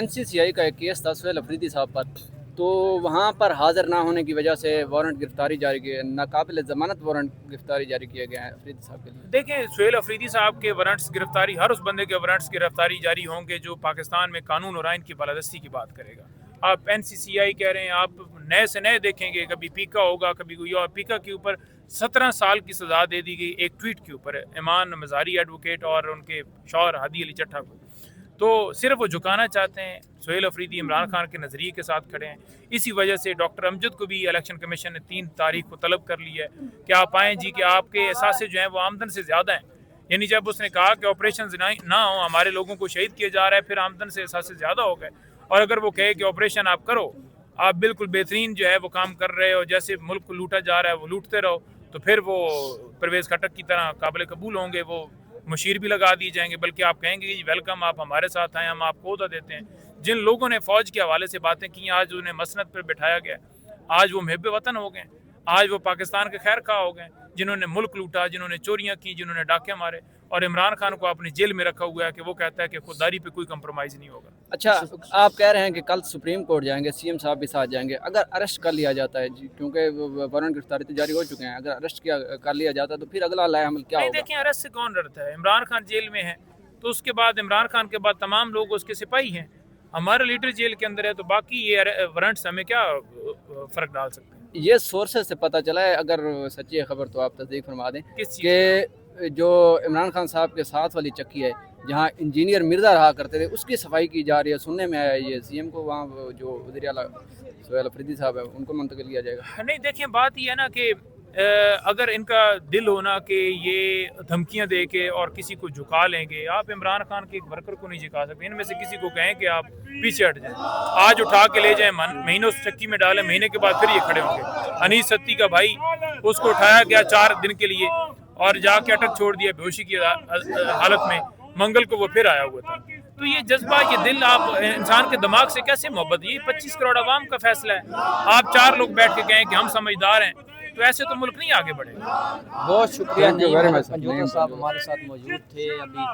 NCCI کا ایک case تھا سہیل افریدی صاحب پر، تو وہاں پر حاضر نہ ہونے کی وجہ سے وارنٹ گرفتاری جاری کی، ناقابل ضمانت وارنٹ گرفتاری جاری کیا گیا ہے افریدی صاحب کے لیے۔ دیکھیں سہیل افریدی صاحب کے وارنٹس گرفتاری، ہر اس بندے کے وارنٹس گرفتاری جاری ہوں گے جو پاکستان میں قانون اور آئین کی بالادستی کی بات کرے گا۔ آپ NCCI کہہ رہے ہیں، آپ نئے سے نئے دیکھیں گے، کبھی پیکا ہوگا، کبھی کوئی اور۔ پیکا کے اوپر 17 سال کی سزا دے دی گئی ایک ٹویٹ کے اوپر، ایمان مزاری ایڈوکیٹ اور ان کے شوہر ہادی علی چٹھا کو۔ تو صرف وہ جھکانا چاہتے ہیں، سہیل افریدی عمران خان کے نظریے کے ساتھ کھڑے ہیں۔ اسی وجہ سے ڈاکٹر امجد کو بھی الیکشن کمیشن نے 3 تاریخ کو طلب کر لیا ہے کہ آپ آئیں جی، کہ آپ کے اثاثے جو ہیں وہ آمدن سے زیادہ ہیں۔ یعنی جب اس نے کہا کہ آپریشن نہ ہوں، ہمارے لوگوں کو شہید کیا جا رہا ہے، پھر آمدن سے اثاثے زیادہ ہو گئے، اور اگر وہ کہے کہ آپریشن آپ کرو، آپ بالکل بہترین جو ہے وہ کام کر رہے ہو، جیسے ملک کو لوٹا جا رہا ہے وہ لوٹتے رہو، تو پھر وہ پرویز خٹک کی طرح قابل قبول ہوں گے، وہ مشیر بھی لگا دیے جائیں گے، بلکہ آپ کہیں گے کہ ویلکم، آپ ہمارے ساتھ آئیں، ہم آپ کو عہدہ دیتے ہیں۔ جن لوگوں نے فوج کے حوالے سے باتیں کی، آج انہیں مسند پر بٹھایا گیا، آج وہ محب وطن ہو گئے، آج وہ پاکستان کے خیر خواہ ہو گئے، جنہوں نے ملک لوٹا، جنہوں نے چوریاں کی، جنہوں نے ڈاکے مارے، اور عمران خان کو اپنی جیل میں رکھا ہوا ہے کہ وہ کہتا ہے کہ خودداری پہ کوئی کمپرومائز نہیں ہوگا۔ اچھا، آپ کہہ رہے ہیں کہ کل سپریم کورٹ جائیں گے، CM صاحب بھی ساتھ جائیں گے، اگر ارسٹ کر لیا جاتا ہے جی، کیونکہ وارنٹ گرفتاری تو جاری ہو چکے ہیں، اگر ارسٹ کر لیا جاتا ہے تو پھر اگلا لائحہ عمل کیا نہیں، ہوگا؟ دیکھیں ارسٹ سے کون ڈرتا ہے؟ عمران خان جیل میں ہے، تو اس کے بعد عمران خان کے بعد تمام لوگ اس کے سپاہی ہیں۔ ہمارا لیڈر جیل کے اندر ہے، تو باقی یہ وارنٹس ہمیں کیا فرق ڈال سکتے ہیں؟ یہ سورسز سے پتہ چلا ہے، اگر سچی ہے خبر تو آپ تصدیق فرما دیں، کس چیز کہ جو عمران خان صاحب کے ساتھ والی چکی ہے جہاں انجینئر مرزا رہا کرتے تھے، اس کی صفائی کی جا رہی ہے، سننے میں آیا یہ CM کو وہاں جو وزیر اعلیٰ سہیل افریدی صاحب ہے ان کو منتقل کیا جائے گا؟ نہیں، دیکھیں بات یہ ہے نا کہ اگر ان کا دل ہونا کہ یہ دھمکیاں دے کے اور کسی کو جھکا لیں گے، آپ عمران خان کے ایک ورکر کو نہیں جھکا سکتے۔ ان میں سے کسی کو کہیں کہ آپ پیچھے ہٹ جائیں، آج اٹھا کے لے جائیں، مہینوں سے چکی میں ڈالیں، مہینے کے بعد پھر یہ کھڑے ہوں گے۔ انیس ستی کا بھائی، اس کو اٹھایا گیا 4 دن کے لیے اور جا کے اٹک چھوڑ دیا بے ہوشی کی حالت میں، منگل کو وہ پھر آیا ہوا تھا۔ تو یہ جذبہ، یہ دل، آپ انسان کے دماغ سے کیسے محبت؟ یہ 25 کروڑ عوام کا فیصلہ ہے، آپ 4 لوگ بیٹھ کے کہیں کہ ہم سمجھدار ہیں، تو ایسے تو ملک نہیں آگے بڑھے گا۔ بہت شکریہ منجوتا صاحب ہمارے ساتھ موجود تھے ابھی۔